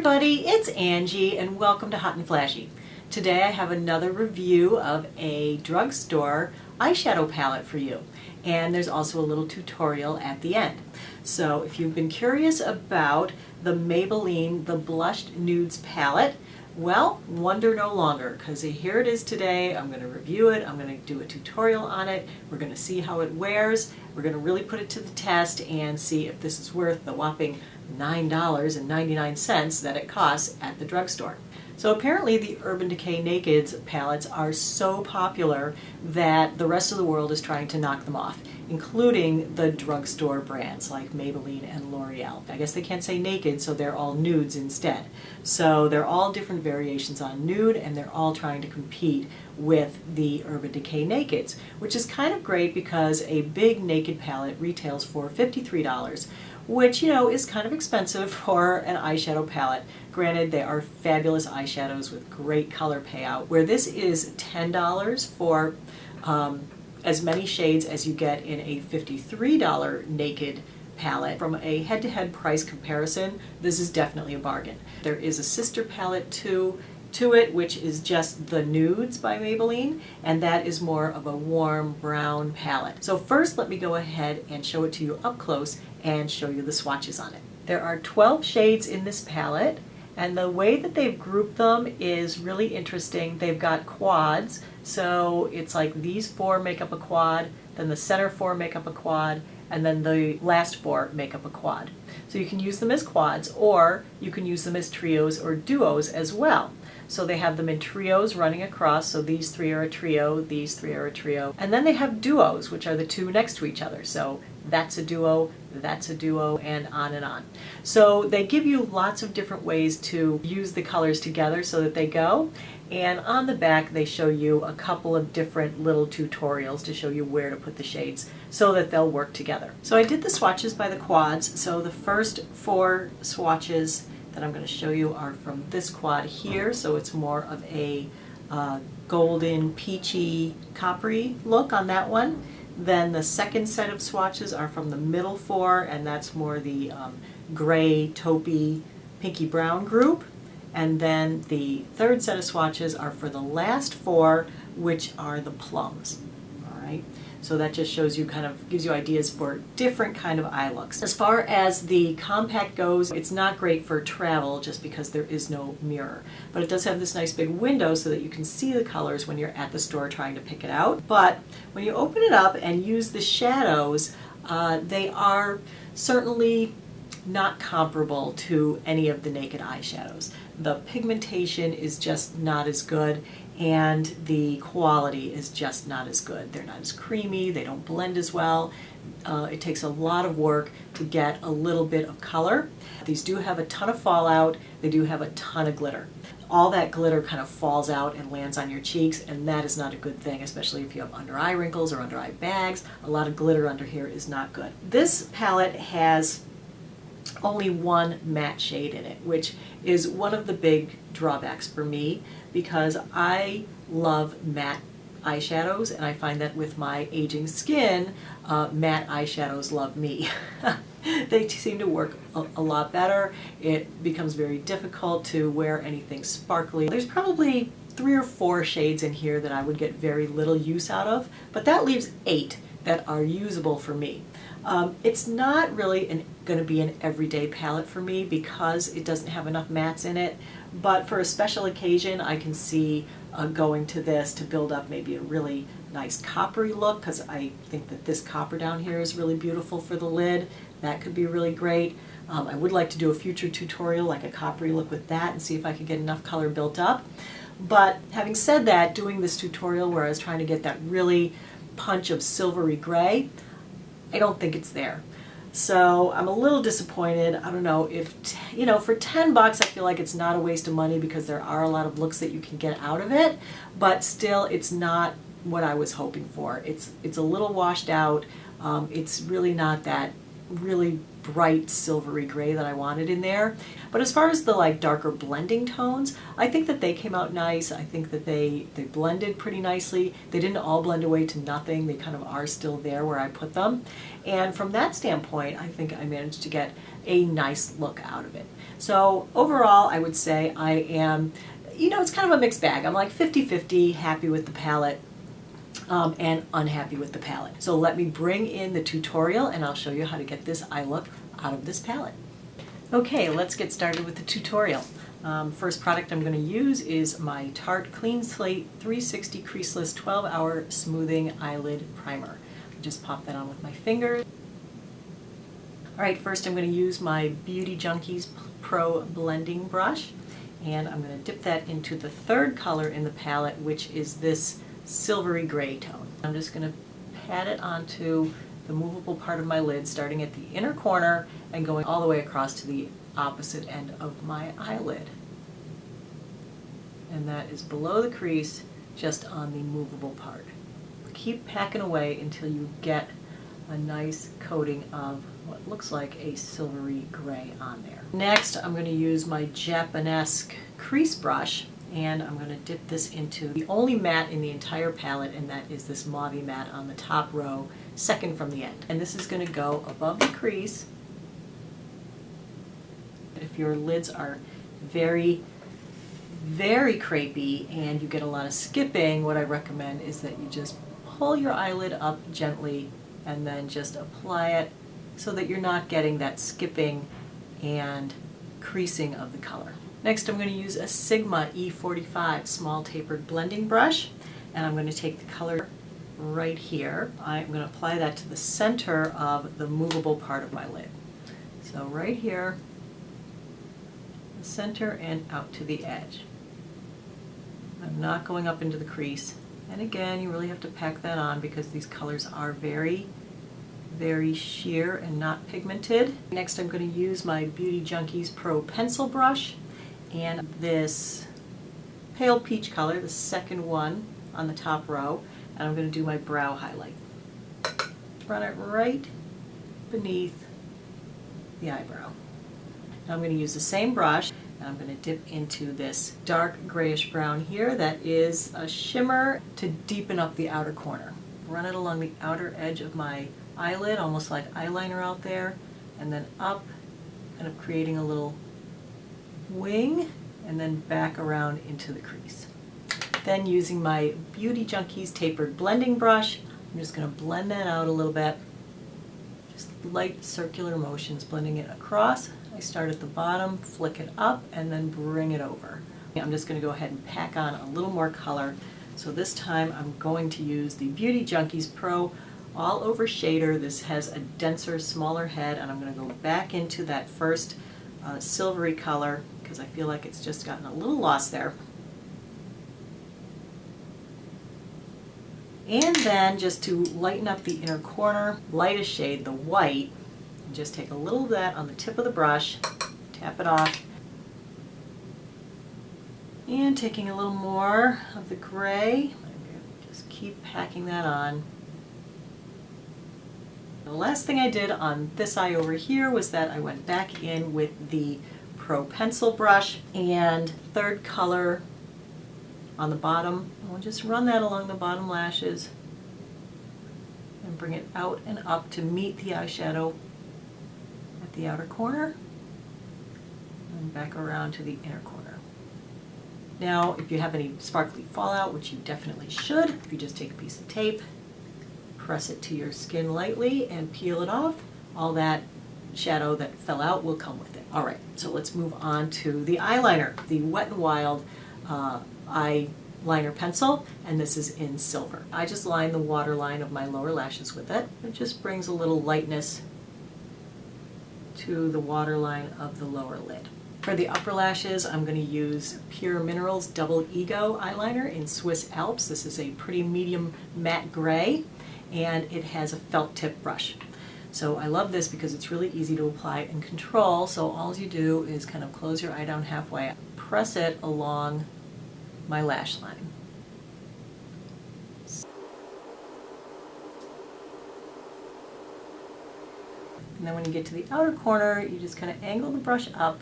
everybody, it's Angie and welcome to Hot and Flashy. Today I have another review of a drugstore eyeshadow palette for you, and there's also a little tutorial at the end. So if you've been curious about the Maybelline the Blushed Nudes palette, well, wonder no longer, because here it is today. I'm going to review it, I'm going to do a tutorial on it, we're going to see how it wears, we're going to really put it to the test and see if this is worth the whopping $9.99 that it costs at the drugstore. So apparently the Urban Decay Nakeds palettes are so popular that the rest of the world is trying to knock them off, including the drugstore brands like Maybelline and L'Oreal. I guess they can't say naked, so they're all nudes instead. So they're all different variations on nude, and they're all trying to compete with the Urban Decay Nakeds, which is kind of great because a big naked palette retails for $53, which, you know, is kind of expensive for an eyeshadow palette. Granted, they are fabulous eyeshadows with great color payout, where this is $10 for as many shades as you get in a $53 naked palette. From a head-to-head price comparison, this is definitely a bargain. There is a sister palette to it, which is just the Nudes by Maybelline, and that is more of a warm brown palette. So first, let me go ahead and show it to you up close and show you the swatches on it. There are 12 shades in this palette, and the way that they've grouped them is really interesting. They've got quads, so it's like these four make up a quad, then the center four make up a quad, and then the last four make up a quad. So you can use them as quads, or you can use them as trios or duos as well. So they have them in trios running across, so these three are a trio, these three are a trio, and then they have duos, which are the two next to each other. So that's a duo, and on and on. So they give you lots of different ways to use the colors together so that they go. And on the back they show you a couple of different little tutorials to show you where to put the shades so that they'll work together. So I did the swatches by the quads. So the first four swatches that I'm going to show you are from this quad here. So it's more of a golden, peachy, coppery look on that one. Then the second set of swatches are from the middle four, and that's more the gray, taupey, pinky brown group. And then the third set of swatches are for the last four, which are the plums. All right, so that just shows you, kind of gives you ideas for different kind of eye looks. As far as the compact goes, it's not great for travel just because there is no mirror. But it does have this nice big window so that you can see the colors when you're at the store trying to pick it out. But when you open it up and use the shadows, they are certainly not comparable to any of the naked eyeshadows. The pigmentation is just not as good, and the quality is just not as good. They're not as creamy, they don't blend as well. It takes a lot of work to get a little bit of color. These do have a ton of fallout, they do have a ton of glitter. All that glitter kind of falls out and lands on your cheeks, and that is not a good thing, especially if you have under eye wrinkles or under eye bags. A lot of glitter under here is not good. This palette has only one matte shade in it, which is one of the big drawbacks for me, because I love matte eyeshadows, and I find that with my aging skin, matte eyeshadows love me. They seem to work a lot better. It becomes very difficult to wear anything sparkly. There's probably 3 or 4 shades in here that I would get very little use out of, but that leaves 8 that are usable for me. It's not really going to be an everyday palette for me because it doesn't have enough mattes in it, but for a special occasion I can see going to this to build up maybe a really nice coppery look, because I think that this copper down here is really beautiful for the lid. That could be really great. I would like to do a future tutorial like a coppery look with that and see if I could get enough color built up. But having said that, doing this tutorial where I was trying to get that really punch of silvery gray, I don't think it's there. So I'm a little disappointed. I don't know if, you know, for 10 bucks I feel like it's not a waste of money because there are a lot of looks that you can get out of it, but still it's not what I was hoping for. It's a little washed out. It's really not that really bright silvery gray that I wanted in there. But as far as the like darker blending tones, I think that they came out nice. I think that they blended pretty nicely. They didn't all blend away to nothing. They kind of are still there where I put them. And from that standpoint, I think I managed to get a nice look out of it. So overall, I would say I am, it's kind of a mixed bag. I'm like 50-50, happy with the palette. And unhappy with the palette. So let me bring in the tutorial and I'll show you how to get this eye look out of this palette. Okay, let's get started with the tutorial. First product I'm going to use is my Tarte Clean Slate 360 Creaseless 12-Hour Smoothing Eyelid Primer. Just pop that on with my fingers. Alright, first I'm going to use my Beauty Junkies Pro Blending Brush, and I'm going to dip that into the third color in the palette, which is this silvery gray tone. I'm just going to pat it onto the movable part of my lid, starting at the inner corner and going all the way across to the opposite end of my eyelid. And that is below the crease, just on the movable part. Keep packing away until you get a nice coating of what looks like a silvery gray on there. Next, I'm going to use my Japanesque crease brush, and I'm going to dip this into the only matte in the entire palette, and that is this mauve matte on the top row, second from the end. And this is going to go above the crease. If your lids are very, very crepey and you get a lot of skipping, what I recommend is that you just pull your eyelid up gently and then just apply it so that you're not getting that skipping and creasing of the color. Next, I'm going to use a Sigma E45 small tapered blending brush, and I'm going to take the color right here. I'm going to apply that to the center of the movable part of my lid. So right here, the center and out to the edge. I'm not going up into the crease. And again, you really have to pack that on because these colors are very, very sheer and not pigmented. Next, I'm going to use my Beauty Junkies Pro Pencil Brush, and this pale peach color, the second one on the top row, and I'm going to do my brow highlight. Run it right beneath the eyebrow. Now I'm going to use the same brush, and I'm going to dip into this dark grayish brown here that is a shimmer to deepen up the outer corner. Run it along the outer edge of my eyelid, almost like eyeliner out there, and then up, kind of creating a little wing, and then back around into the crease. Then using my Beauty Junkies tapered blending brush, I'm just going to blend that out a little bit. Just light circular motions, blending it across. I start at the bottom, flick it up, and then bring it over. I'm just going to go ahead and pack on a little more color. So this time I'm going to use the Beauty Junkies Pro All Over Shader. This has a denser, smaller head, and I'm going to go back into that first silvery color because I feel like it's just gotten a little lost there. And then just to lighten up the inner corner, lightest shade, the white, and just take a little of that on the tip of the brush, tap it off, and taking a little more of the gray, just keep packing that on. The last thing I did on this eye over here was that I went back in with the Pro Pencil brush and third color on the bottom. We'll just run that along the bottom lashes and bring it out and up to meet the eyeshadow at the outer corner and back around to the inner corner. Now, if you have any sparkly fallout, which you definitely should, if you just take a piece of tape, press it to your skin lightly and peel it off, all that shadow that fell out will come with it. Alright, so let's move on to the eyeliner, the Wet n Wild eyeliner pencil, and this is in silver. I just line the waterline of my lower lashes with it. It just brings a little lightness to the waterline of the lower lid. For the upper lashes, I'm going to use Pure Minerals Double Ego eyeliner in Swiss Alps. This is a pretty medium matte gray, and it has a felt tip brush. So I love this because it's really easy to apply and control. So all you do is kind of close your eye down halfway, press it along my lash line. And then when you get to the outer corner, you just kind of angle the brush up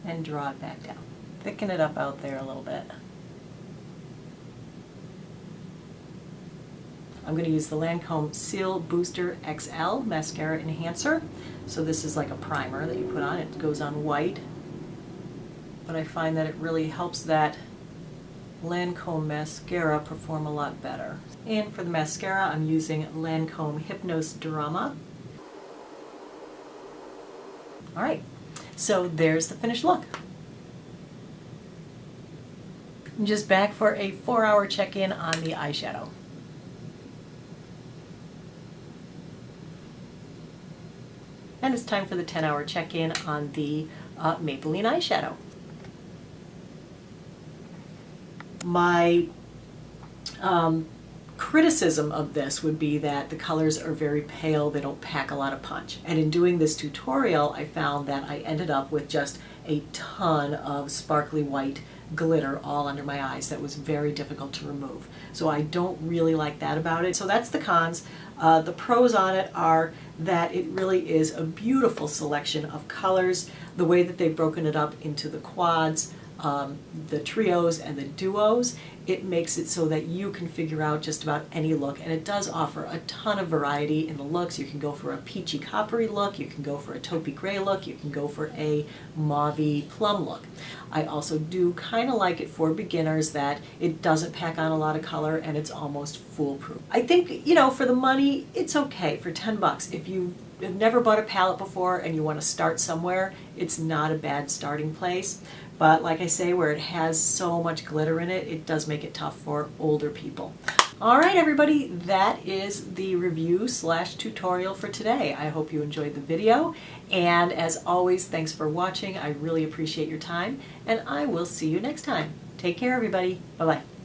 and draw it back down. Thicken it up out there a little bit. I'm going to use the Lancome Seal Booster XL Mascara Enhancer. So this is like a primer that you put on. It goes on white. But I find that it really helps that Lancome mascara perform a lot better. And for the mascara, I'm using Lancome Hypnose Drama. Alright, so there's the finished look. I'm just back for a 4-hour check-in on the eyeshadow. And it's time for the 10-hour check-in on the Maybelline eyeshadow. My criticism of this would be that the colors are very pale, they don't pack a lot of punch. And in doing this tutorial, I found that I ended up with just a ton of sparkly white glitter all under my eyes that was very difficult to remove. So I don't really like that about it. So that's the cons. The pros on it are that it really is a beautiful selection of colors. The way that they've broken it up into the quads, the trios and the duos, it makes it so that you can figure out just about any look, and it does offer a ton of variety in the looks. You can go for a peachy coppery look, you can go for a taupey gray look, you can go for a mauvey plum look. I also do kind of like it for beginners that it doesn't pack on a lot of color and it's almost foolproof. I think, you know, for the money, it's okay for 10 bucks. If you have never bought a palette before and you want to start somewhere, it's not a bad starting place. But like I say, where it has so much glitter in it, it does make it tough for older people. All right, everybody, that is the review / tutorial for today. I hope you enjoyed the video. And as always, thanks for watching. I really appreciate your time. And I will see you next time. Take care, everybody. Bye-bye.